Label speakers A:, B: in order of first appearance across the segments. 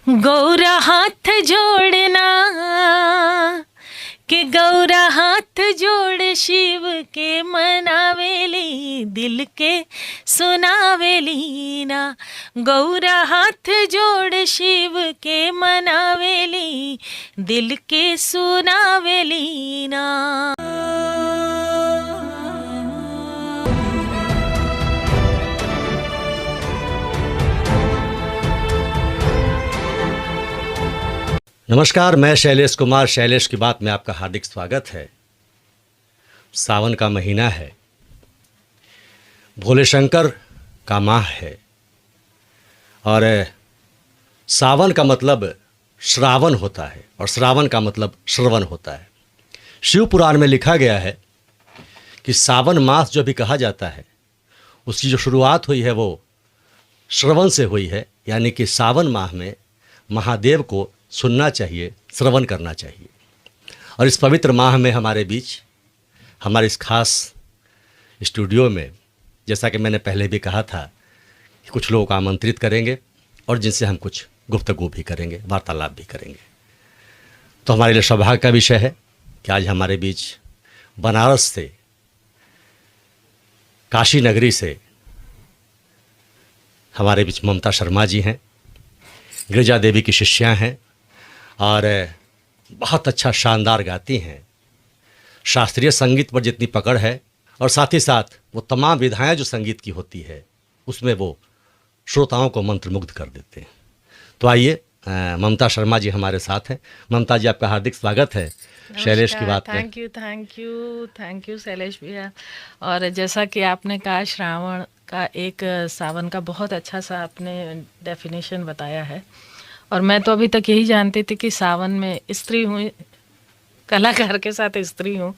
A: गौरा हाथ जोड़ना कि गौरा हाथ जोड़ शिव के मनावेली, दिल के सुनावेली ना। गौरा हाथ जोड़ शिव के मनावेली, दिल के सुनावेली ना।
B: नमस्कार, मैं शैलेश कुमार। शैलेश की बात में आपका हार्दिक स्वागत है। सावन का महीना है, भोले शंकर का माह है और सावन का मतलब श्रावण होता है और श्रावण का मतलब श्रवण होता है। शिव पुराण में लिखा गया है कि सावन मास जो भी कहा जाता है उसकी जो शुरुआत हुई है वो श्रवण से हुई है, यानी कि सावन माह में महादेव को सुनना चाहिए, श्रवण करना चाहिए। और इस पवित्र माह में हमारे बीच, हमारे इस खास स्टूडियो में, जैसा कि मैंने पहले भी कहा था कि कुछ लोगों को आमंत्रित करेंगे और जिनसे हम कुछ गुफ्तगू भी करेंगे, वार्तालाप भी करेंगे। तो हमारे लिए सौभाग्य का विषय है कि आज हमारे बीच बनारस से, काशी नगरी से हमारे बीच ममता शर्मा जी हैं। गिरिजा देवी की शिष्या हैं और बहुत अच्छा शानदार गाती हैं। शास्त्रीय संगीत पर जितनी पकड़ है और साथ ही साथ वो तमाम विधाएं जो संगीत की होती है उसमें वो श्रोताओं को मंत्रमुग्ध कर देते हैं। तो आइए, ममता शर्मा जी हमारे साथ हैं। ममता जी, आपका हार्दिक स्वागत है शैलेश की बात में।
A: थैंक यू शैलेश भैया। और जैसा कि आपने कहा, श्रावण का एक सावन का बहुत अच्छा सा आपने डेफिनेशन बताया है। और मैं तो अभी तक यही जानती थी कि सावन में स्त्री हूँ, कलाकार के साथ स्त्री हूँ।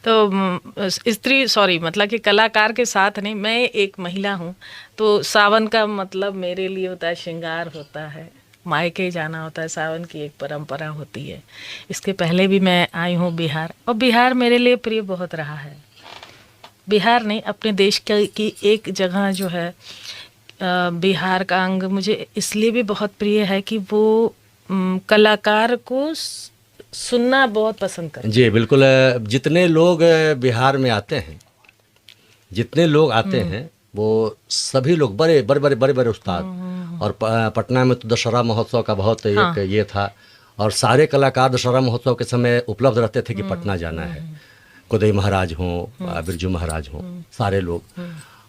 A: तो मतलब कि कलाकार के साथ नहीं, मैं एक महिला हूँ। तो सावन का मतलब मेरे लिए होता है श्रृंगार होता है, मायके जाना होता है। सावन की एक परंपरा होती है। इसके पहले भी मैं आई हूँ बिहार, और बिहार मेरे लिए प्रिय बहुत रहा है। बिहार नहीं, अपने देश की एक जगह जो है बिहार का अंग मुझे इसलिए भी बहुत प्रिय है कि वो कलाकार को सुनना बहुत पसंद करते हैं।
B: जी बिल्कुल। जितने लोग बिहार में आते हैं, जितने लोग आते हैं, वो सभी लोग बड़े बड़े उस्ताद। और पटना में तो दशहरा महोत्सव का बहुत एक ये था, और सारे कलाकार दशहरा महोत्सव के समय उपलब्ध रहते थे कि पटना जाना है। कोदई महाराज हों, बिरजू महाराज हों, सारे लोग।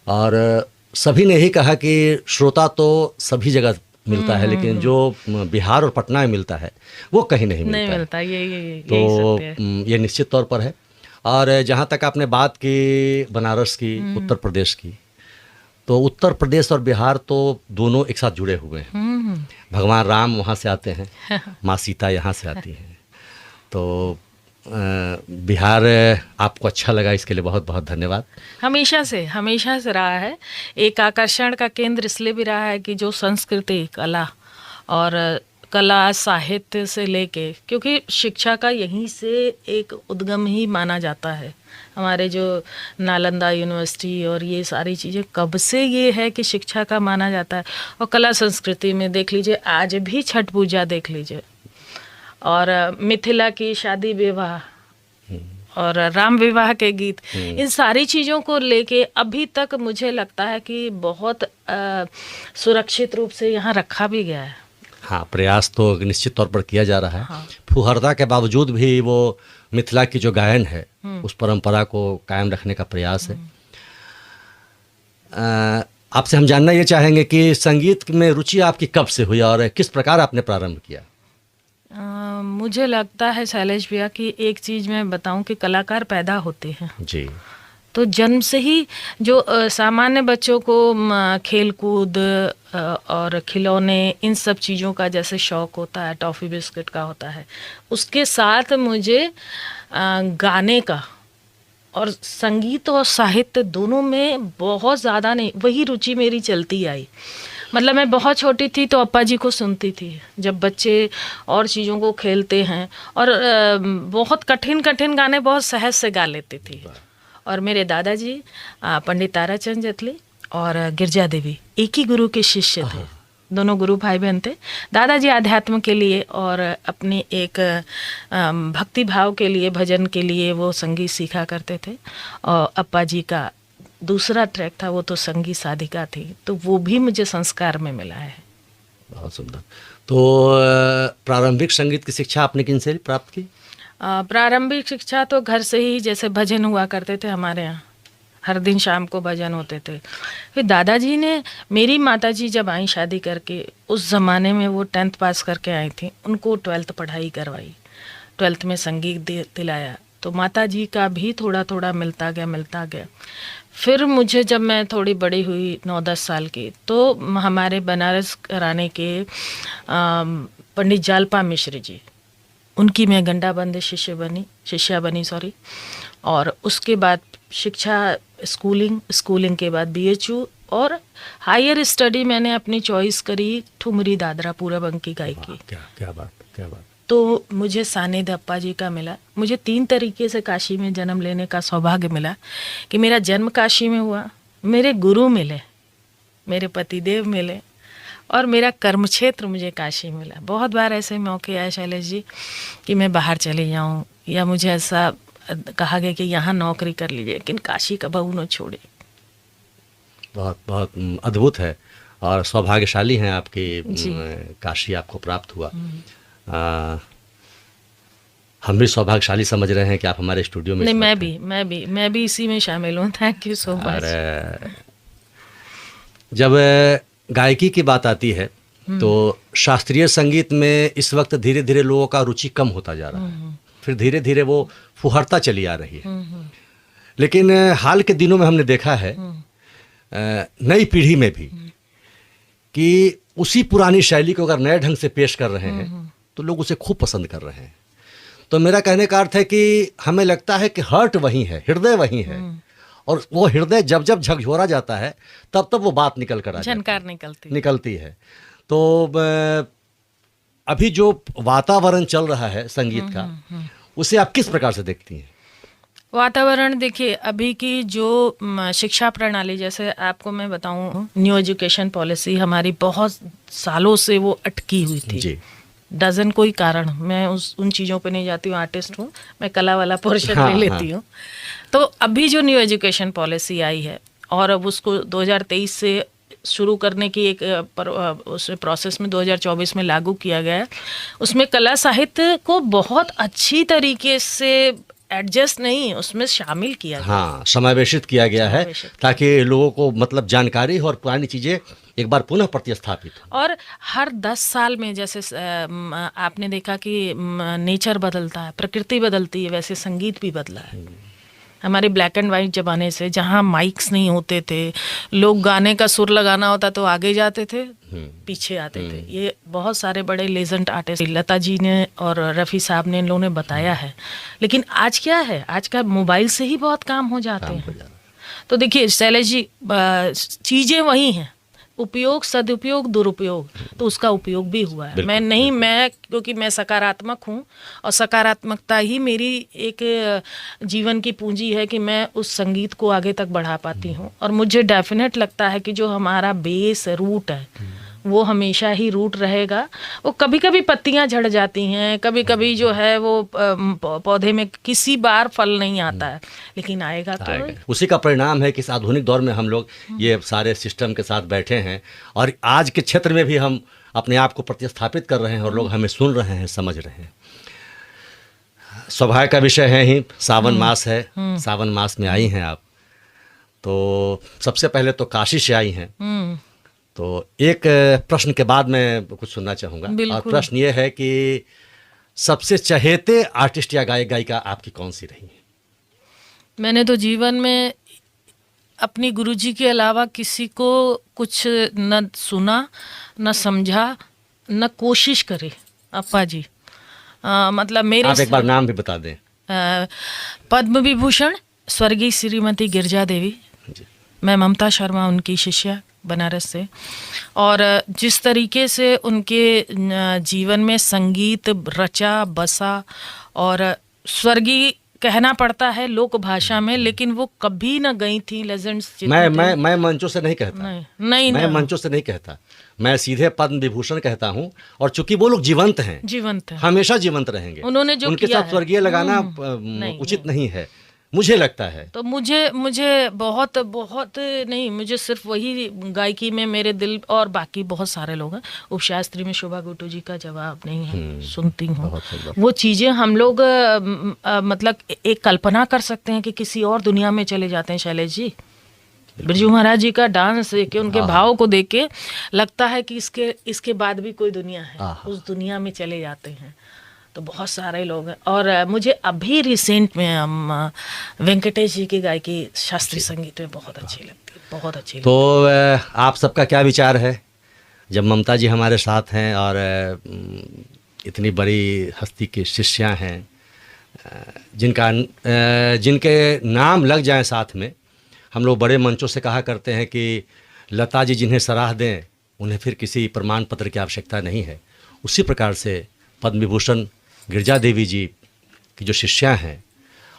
B: और सभी ने ही कहा कि श्रोता तो सभी जगह मिलता है, लेकिन जो बिहार और पटना में मिलता है वो कहीं नहीं मिलता है। तो ये निश्चित तौर पर है। और जहाँ तक आपने बात की बनारस की, उत्तर प्रदेश की, तो उत्तर प्रदेश और बिहार तो दोनों एक साथ जुड़े हुए हैं। भगवान राम वहाँ से आते हैं, माँ सीता यहाँ से आती हैं। तो बिहार आपको अच्छा लगा, इसके लिए बहुत बहुत धन्यवाद।
A: हमेशा से रहा है। एक आकर्षण का केंद्र इसलिए भी रहा है कि जो संस्कृति, कला साहित्य से लेके, क्योंकि शिक्षा का यहीं से एक उद्गम ही माना जाता है। हमारे जो नालंदा यूनिवर्सिटी और ये सारी चीज़ें कब से ये है कि शिक्षा का माना जाता है। और कला संस्कृति में देख लीजिए, आज भी छठ पूजा देख लीजिए, और मिथिला की शादी विवाह और राम विवाह के गीत, इन सारी चीज़ों को लेके अभी तक मुझे लगता है कि बहुत सुरक्षित रूप से यहाँ रखा भी गया है।
B: हाँ, प्रयास तो निश्चित तौर पर किया जा रहा है। हाँ। फुहरता के बावजूद भी वो मिथिला की जो गायन है उस परंपरा को कायम रखने का प्रयास है। आपसे हम जानना ये चाहेंगे कि संगीत में रुचि आपकी कब से हुई और किस प्रकार आपने प्रारंभ किया?
A: मुझे लगता है शैलेश भैया कि एक चीज़ मैं बताऊं कि कलाकार पैदा होते हैं
B: जी,
A: तो जन्म से ही जो सामान्य बच्चों को खेल कूद और खिलौने, इन सब चीज़ों का जैसे शौक़ होता है, टॉफ़ी बिस्किट का होता है, उसके साथ मुझे गाने का और संगीत और साहित्य दोनों में बहुत ज़्यादा नहीं, वही रुचि मेरी चलती आई। मतलब मैं बहुत छोटी थी तो अप्पा जी को सुनती थी, जब बच्चे और चीज़ों को खेलते हैं, और बहुत कठिन कठिन गाने बहुत सहज से गा लेती थी। और मेरे दादाजी पंडित ताराचंद जेटली और गिरजा देवी एक ही गुरु के शिष्य थे। दोनों गुरु भाई बहन थे। दादाजी आध्यात्म के लिए और अपनी एक भक्ति भाव के लिए, भजन के लिए वो संगीत सीखा करते थे। और अप्पा जी का दूसरा ट्रैक था, वो तो संगीत साधिका थी, तो वो भी मुझे संस्कार में मिला है।
B: बहुत सुंदर। तो प्रारंभिक संगीत की शिक्षा आपने किन से प्राप्त की?
A: प्रारंभिक शिक्षा तो घर से ही, जैसे भजन हुआ करते थे हमारे यहाँ, हर दिन शाम को भजन होते थे। फिर दादाजी ने, मेरी माताजी जब आई शादी करके, उस ज़माने में वो 10th पास करके आई थी, उनको 12th पढ़ाई करवाई, 12th में संगीत दिलाया, तो माताजी का भी थोड़ा थोड़ा मिलता गया। फिर मुझे जब मैं थोड़ी बड़ी हुई 9-10 साल की, तो हमारे बनारस घराने के पंडित जालपा मिश्र जी, उनकी मैं गंडाबंद शिष्या बनी और उसके बाद शिक्षा स्कूलिंग के बाद BHU और हायर स्टडी मैंने अपनी चॉइस करी ठुमरी दादरा पूरब अंग की गायकी।
B: क्या बात।
A: तो मुझे सानिध्य अप्पा जी का मिला। मुझे 3 तरीके से काशी में जन्म लेने का सौभाग्य मिला कि मेरा जन्म काशी में हुआ, मेरे गुरु मिले, मेरे पतिदेव मिले और मेरा कर्म क्षेत्र मुझे काशी मिला। बहुत बार ऐसे मौके आए शैलेश जी कि मैं बाहर चले जाऊं, या मुझे ऐसा कहा गया कि यहाँ नौकरी कर लीजिए, लेकिन काशी का बहू न छोड़े।
B: बहुत अद्भुत है और सौभाग्यशाली हैं आपकी, काशी आपको प्राप्त हुआ। हम भी सौभाग्यशाली समझ रहे हैं कि आप हमारे स्टूडियो में।
A: नहीं, मैं भी इसी में शामिल हूँ। Thank you so much.
B: जब गायकी की बात आती है तो शास्त्रीय संगीत में इस वक्त धीरे धीरे लोगों का रुचि कम होता जा रहा है, फिर धीरे धीरे वो फुहरता चली आ रही है। लेकिन हाल के दिनों में हमने देखा है नई पीढ़ी में भी कि उसी पुरानी शैली को अगर नए ढंग से पेश कर रहे हैं तो लोग उसे खूब पसंद कर रहे हैं। तो मेरा कहने का अर्थ है कि हमें लगता है कि हर्ट वही है, हृदय वही है, और वो हृदय जब जब झकझोरा जाता है तब तब वो बात निकल कर
A: झनकार
B: निकलती है। तो अभी जो वातावरण चल रहा है संगीत का, उसे आप किस प्रकार से देखती हैं?
A: वातावरण देखिए, अभी की जो शिक्षा प्रणाली, जैसे आपको मैं बताऊं, न्यू एजुकेशन पॉलिसी हमारी बहुत सालों से वो अटकी हुई थी जी। डजन कोई कारण, मैं उन चीज़ों पे नहीं जाती हूँ, आर्टिस्ट हूँ मैं, कला वाला पोर्शन ले लेती हूँ। तो अभी जो न्यू एजुकेशन पॉलिसी आई है और अब उसको 2023 से शुरू करने की एक उस प्रोसेस में 2024 में लागू किया गया है, उसमें कला साहित्य को बहुत अच्छी तरीके से एडजस्ट नहीं, उसमें शामिल किया गया।
B: हाँ, समावेशित किया गया है ताकि लोगों को मतलब जानकारी हो और पुरानी चीज़ें एक बार पुनः प्रतिस्थापित हो।
A: और हर 10 साल में जैसे आपने देखा कि नेचर बदलता है, प्रकृति बदलती है, वैसे संगीत भी बदला है। हमारे ब्लैक एंड वाइट ज़माने से, जहाँ माइक्स नहीं होते थे, लोग गाने का सुर लगाना होता तो आगे जाते थे, पीछे आते थे। ये बहुत सारे बड़े लेजेंड आर्टिस्ट लता जी ने और रफ़ी साहब ने, इन लोगों ने बताया है। लेकिन आज क्या है, आज का मोबाइल से ही बहुत काम हो जाते हैं। तो देखिए शैलेश जी, चीज़ें वही हैं, उपयोग, सदुपयोग, दुरुपयोग, तो उसका उपयोग भी हुआ है। मैं क्योंकि मैं सकारात्मक हूँ और सकारात्मकता ही मेरी एक जीवन की पूंजी है कि मैं उस संगीत को आगे तक बढ़ा पाती हूँ। और मुझे डेफिनेट लगता है कि जो हमारा बेस रूट है वो हमेशा ही रूट रहेगा। वो कभी कभी पत्तियां झड़ जाती हैं, कभी कभी जो है वो पौधे में किसी बार फल नहीं आता है, लेकिन आएगा तो
B: उसी का परिणाम है कि इस आधुनिक दौर में हम लोग ये सारे सिस्टम के साथ बैठे हैं और आज के क्षेत्र में भी हम अपने आप को प्रतिस्थापित कर रहे हैं और लोग हमें सुन रहे हैं, समझ रहे हैं। सौभाग्य का विषय है ही, सावन मास है, सावन मास में आई हैं आप, तो सबसे पहले तो काशी से आई हैं। तो एक प्रश्न के बाद मैं कुछ सुनना चाहूँगा, और प्रश्न ये है कि सबसे चहेते आर्टिस्ट या गायक गायिका आपकी कौन सी रही है?
A: मैंने तो जीवन में अपनी गुरुजी के अलावा किसी को कुछ न सुना, न समझा, न कोशिश करे। अप्पा जी मतलब मेरे,
B: आप एक बार नाम भी बता दें।
A: पद्म विभूषण स्वर्गीय श्रीमती गिरजा देवी जी। मैं ममता शर्मा उनकी शिष्या बनारस से, और जिस तरीके से उनके जीवन में संगीत रचा बसा, और स्वर्गीय कहना पड़ता है लोक भाषा में, लेकिन वो कभी न गई थी लेजेंड्स।
B: मैं मंचों से नहीं कहता,
A: नहीं
B: मैं मंचों से नहीं कहता, मैं सीधे पद्म विभूषण कहता हूँ। और चूंकि वो लोग जीवंत हैं,
A: जीवंत है,
B: हमेशा जीवंत रहेंगे,
A: उन्होंने जो
B: उनके
A: किया
B: साथ
A: है।
B: स्वर्गीय लगाना उचित नहीं है, मुझे लगता है।
A: तो मुझे बहुत बहुत नहीं, मुझे सिर्फ वही गायकी में मेरे दिल, और बाकी बहुत सारे लोग हैं। उपशास्त्री में शोभा गुट्टू जी का जवाब नहीं है, सुनती हूँ वो चीज़ें। हम लोग मतलब एक कल्पना कर सकते हैं कि किसी और दुनिया में चले जाते हैं शैलेश जी। बिरजू महाराज जी का डांस देख के, उनके भाव को देख के लगता है कि इसके बाद भी कोई दुनिया है, उस दुनिया में चले जाते हैं। तो बहुत सारे लोग हैं। और मुझे अभी रिसेंट में वेंकटेश जी की गायकी शास्त्रीय संगीत में बहुत अच्छी लगती है, बहुत अच्छी लगती है।
B: तो आप सबका क्या विचार है जब ममता जी हमारे साथ हैं और इतनी बड़ी हस्ती की शिष्या हैं, जिनके नाम लग जाएं साथ में? हम लोग बड़े मंचों से कहा करते हैं कि लता जी जिन्हें सराह दें उन्हें फिर किसी प्रमाण पत्र की आवश्यकता नहीं है। उसी प्रकार से पद्म विभूषण गिरजा देवी जी की जो शिष्या हैं,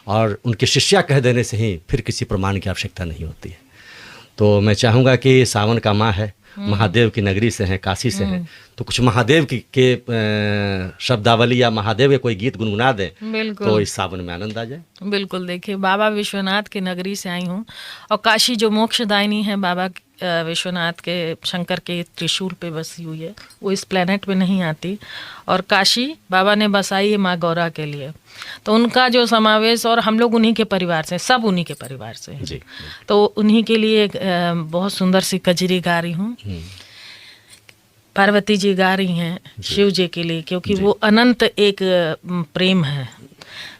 B: और उनके शिष्या कह देने से ही फिर किसी प्रमाण की आवश्यकता नहीं होती है। तो मैं चाहूँगा कि सावन का माह है, महादेव की नगरी से हैं, काशी से हैं, तो कुछ महादेव के शब्दावली या महादेव के कोई गीत गुनगुना दें तो इस सावन में आनंद आ जाए।
A: बिल्कुल। देखिए, बाबा विश्वनाथ की नगरी से आई हूँ, और काशी जो मोक्षदायिनी है बाबा विश्वनाथ के, शंकर के त्रिशूल पे बसी हुई है, वो इस प्लेनेट पे नहीं आती। और काशी बाबा ने बसाई है माँ गौरा के लिए, तो उनका जो समावेश, और हम लोग उन्हीं के परिवार से, सब उन्हीं के परिवार से हैं
B: जी।
A: तो उन्हीं के लिए बहुत सुंदर सी कजरी गा रही हूँ। पार्वती जी गा रही हैं शिव जी के लिए, क्योंकि वो अनंत एक प्रेम है।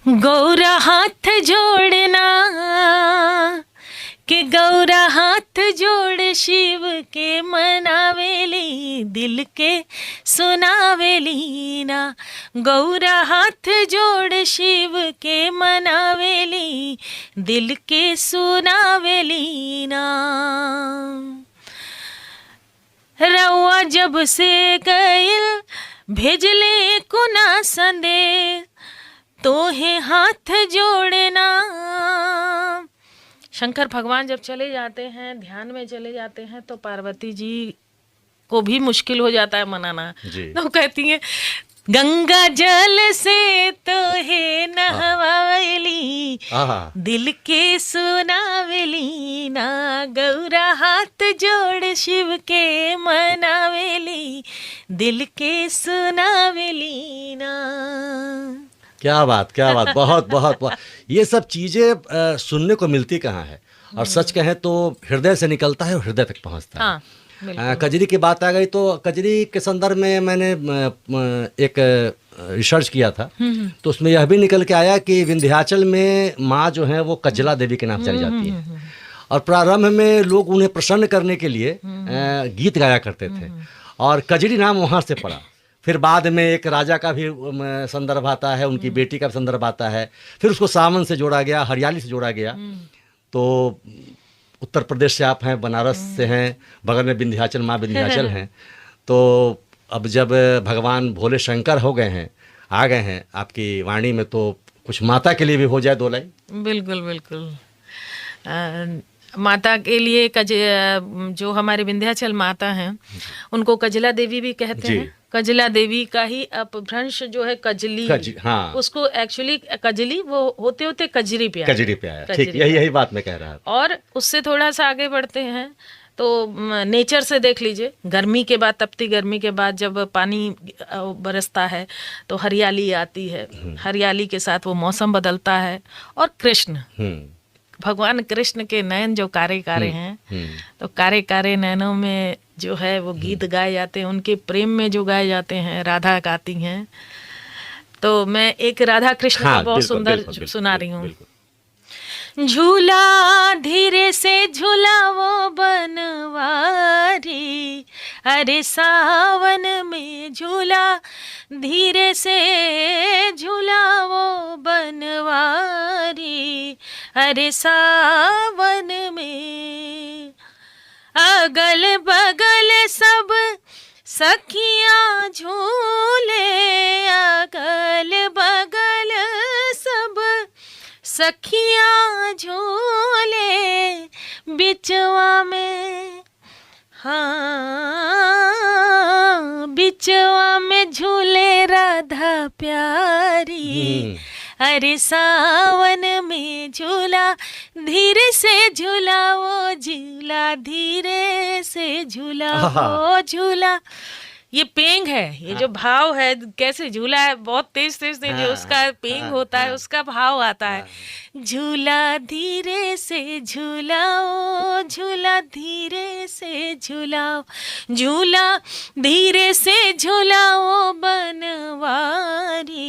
A: गौरा हाथ जोड़ना कि गौरा हाथ जोड़ शिव के मनावेली, दिल के सुनावेली ना। गौरा हाथ जोड़ शिव के मनावेली, दिल के सुनावेली ना। रउआ जब से गइल भेजले कुना संदेश, तोहे हाथ जोड़ना। शंकर भगवान जब चले जाते हैं, ध्यान में चले जाते हैं, तो पार्वती जी को भी मुश्किल हो जाता है मनाना। तो कहती हैं, गंगा जल से तोहे नहवावेली, दिल के सुनावेली ना। गौरा हाथ जोड़ शिव के मनावेली, दिल के सुनावेली ना।
B: क्या बात, क्या बात, बहुत बहुत बहुत। ये सब चीज़ें सुनने को मिलती कहाँ है, और सच कहें तो हृदय से निकलता है और हृदय तक पहुँचता है। कजरी की बात आ गई तो कजरी के संदर्भ में मैंने एक रिसर्च किया था, तो उसमें यह भी निकल के आया कि विंध्याचल में माँ जो है वो कजला देवी के नाम चली जाती है, और प्रारंभ में लोग उन्हें प्रसन्न करने के लिए गीत गाया करते थे, और कजरी नाम वहाँ से पड़ा। फिर बाद में एक राजा का भी संदर्भ आता है, उनकी बेटी का संदर्भ आता है, फिर उसको सावन से जोड़ा गया, हरियाली से जोड़ा गया। तो उत्तर प्रदेश से आप हैं, बनारस से हैं, बगल में विंध्याचल, माँ विंध्याचल हैं। तो अब जब भगवान भोले शंकर हो गए हैं, आ गए हैं आपकी वाणी में, तो कुछ माता के लिए भी हो जाए दो लाइन।
A: बिल्कुल बिल्कुल। माता के लिए जो हमारे विंध्याचल माता हैं, उनको कजला देवी भी कहते हैं। कजला देवी का ही अपभ्रंश जो है कजली,
B: हाँ।
A: उसको एक्चुअली कजली वो होते होते कजरी पे
B: आया। ठीक, यही बात मैं कह रहा था।
A: और उससे थोड़ा सा आगे बढ़ते हैं तो नेचर से देख लीजिए, गर्मी के बाद, तपती गर्मी के बाद जब पानी बरसता है तो हरियाली आती है, हरियाली के साथ वो मौसम बदलता है। और कृष्ण, भगवान कृष्ण के नयन जो कारे कारे हैं, तो कारे कारे नयनों में जो है वो गीत गाए जाते हैं, उनके प्रेम में जो गाए जाते हैं, राधा गाती हैं। तो मैं एक राधा कृष्ण का बहुत सुंदर सुना रही हूँ। झूला धीरे से झूला वो बनवारी, अरे सावन में झूला धीरे से झूला वो बनवारी, अरे सावन में। अगल बगल सब सखियाँ झूले, अगल बगल सब सखियाँ झूले, बिचवा में हाँ बिचवा में झूले राधा प्यारी, अरे सावन में झूला धीरे से झूलाओ झूला, धीरे से झूलाओ झूला। ये पेंग है, ये जो भाव है, कैसे झूला है बहुत तेज तेज तेज, जो उसका पेंग होता है उसका भाव आता है। झूला धीरे से झूलाओ झूला, धीरे से झूलाओ झूला, धीरे से झूलाओ बनवारी,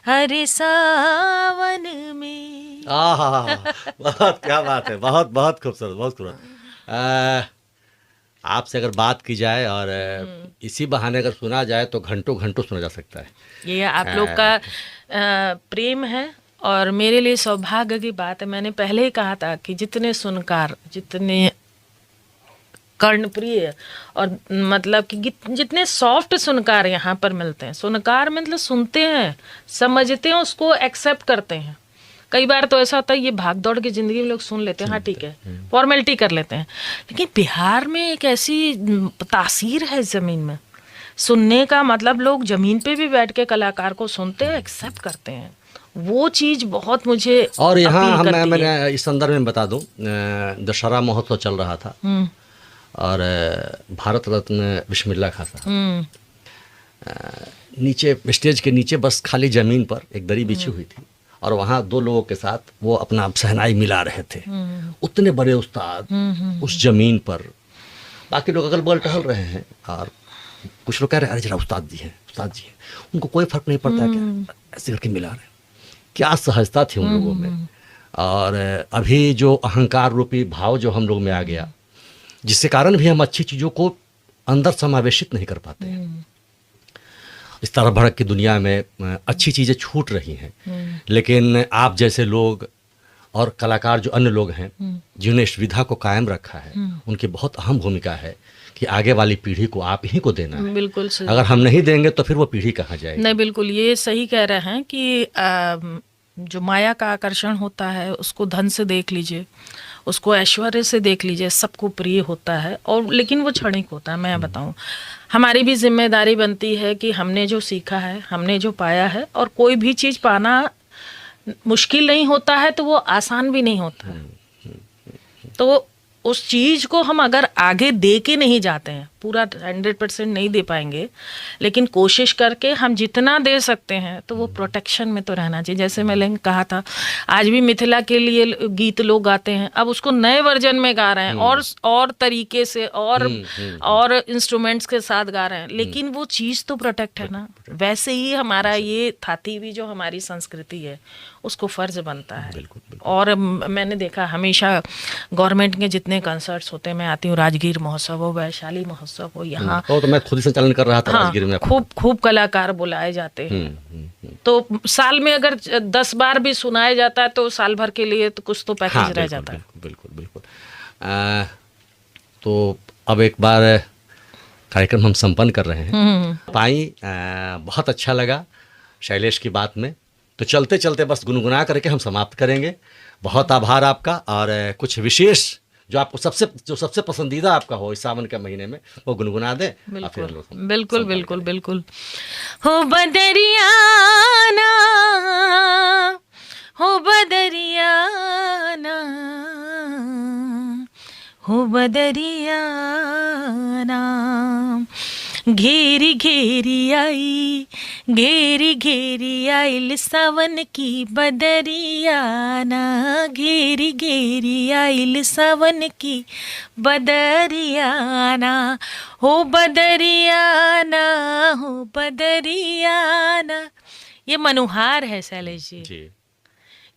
A: हरे सावन में।
B: बहुत क्या बात है, बहुत बहुत खूबसूरत, बहुत खूबसूरत। आपसे अगर बात की जाए और इसी बहाने अगर सुना जाए तो घंटों घंटों सुना जा सकता है।
A: ये आप लोग का प्रेम है और मेरे लिए सौभाग्य की बात है। मैंने पहले ही कहा था कि जितने सुनकार, जितने कर्णप्रिय और मतलब कि जितने सॉफ्ट सुनकार यहाँ पर मिलते हैं, सुनकार मतलब सुनते हैं, समझते हैं, उसको एक्सेप्ट करते हैं। कई बार तो ऐसा होता है ये भाग दौड़ की जिंदगी में लोग सुन लेते हैं, हाँ ठीक है, फॉर्मेलिटी कर लेते हैं, लेकिन बिहार में एक ऐसी तासीर है ज़मीन में, सुनने का मतलब लोग ज़मीन पे भी बैठ के कलाकार को सुनते हैं, एक्सेप्ट करते हैं। वो चीज़ बहुत मुझे
B: और यहाँ
A: अपील
B: मैंने इस संदर्भ में बता दूं, दशहरा महोत्सव चल रहा था और भारत रत्न बिस्मिल्लाह खां साहब नीचे स्टेज के नीचे बस खाली ज़मीन पर एक दरी बिछी हुई थी और वहाँ दो लोगों के साथ वो अपना शहनाई मिला रहे थे। उतने बड़े उस्ताद उस जमीन पर, बाकी लोग अगल बगल टहल रहे हैं और कुछ लोग कह रहे हैं अरे जरा उस्ताद जी हैं, उस्ताद जी हैं, उनको कोई फर्क नहीं पड़ता क्या, ऐसे करके मिला रहे हैं। क्या सहजता थी उन लोगों में। और अभी जो अहंकार रूपी भाव जो हम लोग में आ गया, जिसके कारण भी हम अच्छी चीज़ों को अंदर समावेशित नहीं कर पाते हैं। इस तरह भड़क की दुनिया में अच्छी चीज़ें छूट रही हैं, लेकिन आप जैसे लोग और कलाकार जो अन्य लोग हैं जिन्होंने इस विधा को कायम रखा है, उनकी बहुत अहम भूमिका है कि आगे वाली पीढ़ी को आप ही को देना है।
A: बिल्कुल सही।
B: अगर हम नहीं देंगे तो फिर वो पीढ़ी कहाँ जाएगी।
A: नहीं, बिल्कुल ये सही कह रहे हैं कि जो माया का आकर्षण होता है उसको धन से देख लीजिए, उसको ऐश्वर्य से देख लीजिए, सबको प्रिय होता है और लेकिन वो क्षणिक होता है। मैं बताऊं, हमारी भी जिम्मेदारी बनती है कि हमने जो सीखा है, हमने जो पाया है, और कोई भी चीज़ पाना मुश्किल नहीं होता है तो वो आसान भी नहीं होता है। तो उस चीज़ को हम अगर आगे दे के नहीं जाते हैं, पूरा 100% नहीं दे पाएंगे, लेकिन कोशिश करके हम जितना दे सकते हैं तो वो प्रोटेक्शन में तो रहना चाहिए। जैसे मैंने कहा था, आज भी मिथिला के लिए गीत लोग गाते हैं, अब उसको नए वर्जन में गा रहे हैं और तरीके से और इंस्ट्रूमेंट्स के साथ गा रहे हैं, लेकिन वो चीज़ तो प्रोटेक्ट है ना। वैसे ही हमारा ये थाती भी जो हमारी संस्कृति है उसको फ़र्ज बनता है। बिल्कुल। और मैंने देखा हमेशा गवर्नमेंट के जितने कंसर्ट्स होते हैं, मैं आती हूँ, राजगीर महोत्सव हो, वैशाली महोत्सव हो, यहाँ
B: तो मैं खुद ही संचालन कर रहा था। हाँ, राजगीर में
A: खूब कलाकार बुलाए जाते हैं। तो साल में अगर 10 बार भी सुनाया जाता है तो साल भर के लिए तो कुछ तो पैकेज रह जाता है।
B: बिल्कुल। तो अब एक बार कार्यक्रम हम संपन्न कर रहे हैं। पाई बहुत अच्छा लगा शैलेश की बात में, तो चलते चलते बस गुनगुना करके हम समाप्त करेंगे। बहुत आभार आपका, और कुछ विशेष जो आपको सबसे पसंदीदा आपका हो इस सावन के महीने में वो गुनगुना दें। बिल्कुल।
A: हो बदरियाना, हो बदरियाना, हो बदरियाना, घेरी घेरी आई, घेरी घेरी आइल सावन की बदरियाना, घेरी घेरी आइल सावन की बदरियाना, हो बदरियाना, हो बदरियाना। ये मनुहार है शैलेश जी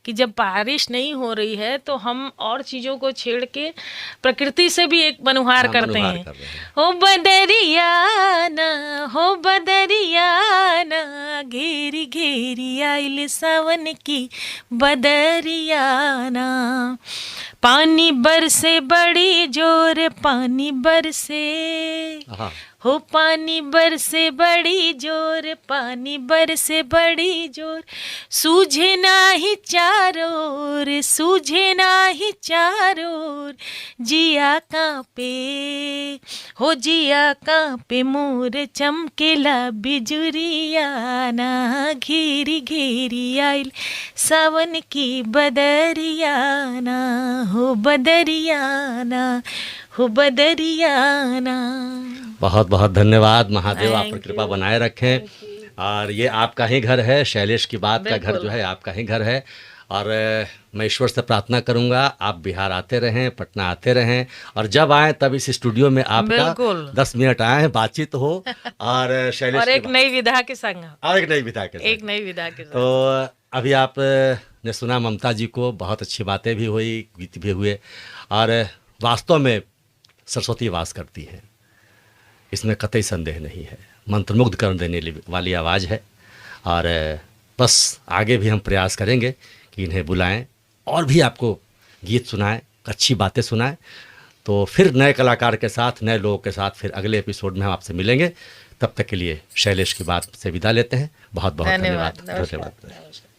A: कि जब बारिश नहीं हो रही है तो हम और चीज़ों को छेड़ के प्रकृति से भी एक मनुहार करते हैं। हो बदरियाना, हो बदरियाना, घेरी घेरी आइल सावन की बदरियाना, पानी बरसे बड़ी जोर, पानी बरसे, हो पानी बरसे बड़ी जोर, पानी बरसे बड़ी जोर, सूझे नाही चारों ओर, सूझे नाही चारों ओर, जिया कांपे, हो जिया कांपे मोर चमकेला बिजुरिया ना, घेरी घेरी आइल सावन की बदरियाना, हो बदरियाना, हो बदरियाना।
B: बहुत बहुत धन्यवाद। महादेव आप पर
A: Thank
B: कृपा
A: you.
B: बनाए रखें। और ये आपका ही घर है, शैलेश की बात का घर
A: बिल्कुल।
B: जो है आपका ही घर है। और मैं ईश्वर से प्रार्थना करूंगा आप बिहार आते रहें, पटना आते रहें, और जब आएँ तब इस स्टूडियो में आपका
A: बिल्कुल।
B: 10 मिनट आएँ, बातचीत हो और शैलेश
A: और
B: की
A: एक नई विधा के संग,
B: और एक नई विधा के साथ।
A: एक नई विधा के
B: तो
A: साथ।
B: अभी आप ने सुना ममता जी को, बहुत अच्छी बातें भी हुई, गीत भी हुए, और वास्तव में सरस्वती वास करती हैं, इसमें कतई संदेह नहीं है। मंत्रमुग्ध कर देने वाली आवाज़ है। और बस आगे भी हम प्रयास करेंगे कि इन्हें बुलाएं और भी आपको गीत सुनाएं, अच्छी बातें सुनाएं। तो फिर नए कलाकार के साथ, नए लोगों के साथ फिर अगले एपिसोड में हम आपसे मिलेंगे। तब तक के लिए शैलेश की बात से विदा लेते हैं। बहुत बहुत धन्यवाद।
A: नमस्कार।